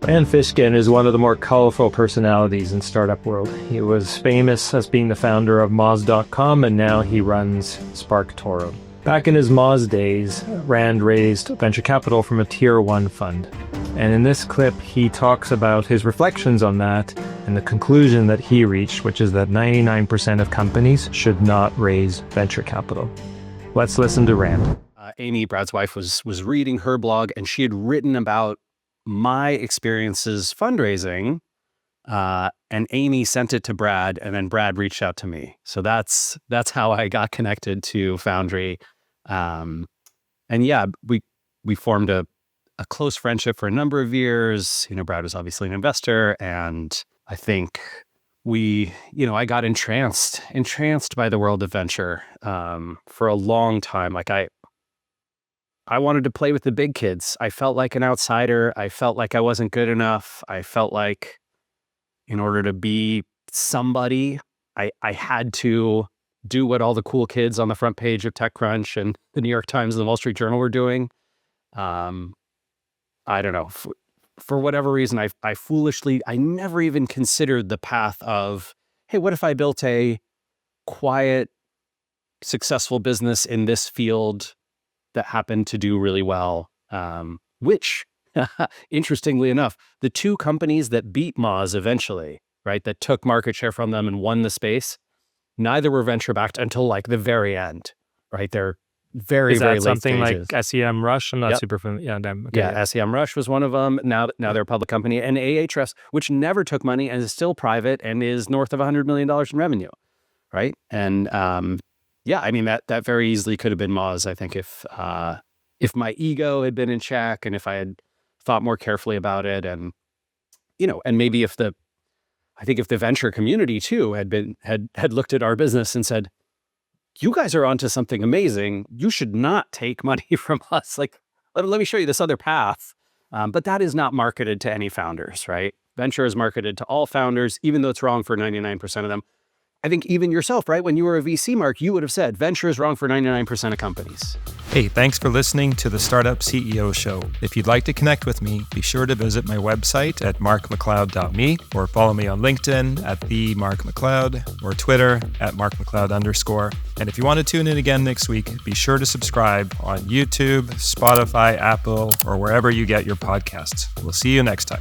And Fishkin is one of the more colorful personalities in startup world. He was famous as being the founder of Moz.com, and now he runs SparkToro. Back in his Moz days, Rand raised venture capital from a tier 1 fund. And in this clip, he talks about his reflections on that and the conclusion that he reached, which is that 99% of companies should not raise venture capital. Let's listen to Rand. Amy, Brad's wife, was reading her blog, and she had written about my experiences fundraising, and Amy sent it to Brad, and then Brad reached out to me. So that's how I got connected to Foundry. And yeah, we formed a close friendship for a number of years. Brad was obviously an investor, and I think I got entranced by the world of venture for a long time. Like I wanted to play with the big kids. I felt like an outsider. I felt like I wasn't good enough. I felt like in order to be somebody, I had to do what all the cool kids on the front page of TechCrunch and the New York Times and the Wall Street Journal were doing. I don't know. For whatever reason, I never even considered the path of, hey, what if I built a quiet, successful business in this field that happened to do really well, which, interestingly enough, the two companies that beat Moz eventually, right, that took market share from them and won the space, neither were venture-backed until like the very end, right? They're very, very late stages. Is that something like SEM Rush? I'm not super familiar. Yeah, okay. Yeah, SEM Rush was one of them. Now they're a public company. And Ahrefs, which never took money and is still private and is north of $100 million in revenue, right? And yeah, I mean, that very easily could have been Moz, I think, if my ego had been in check and if I had thought more carefully about it, and and maybe if the venture community too had looked at our business and said, you guys are onto something amazing, you should not take money from us. Like, let me show you this other path. But that is not marketed to any founders, right? Venture is marketed to all founders, even though it's wrong for 99% of them. I think even yourself, right? When you were a VC, Mark, you would have said venture is wrong for 99% of companies. Hey, thanks for listening to the Startup CEO Show. If you'd like to connect with me, be sure to visit my website at markmacleod.me or follow me on LinkedIn at @themarkmacleod or Twitter at @markmacleod_. And if you want to tune in again next week, be sure to subscribe on YouTube, Spotify, Apple, or wherever you get your podcasts. We'll see you next time.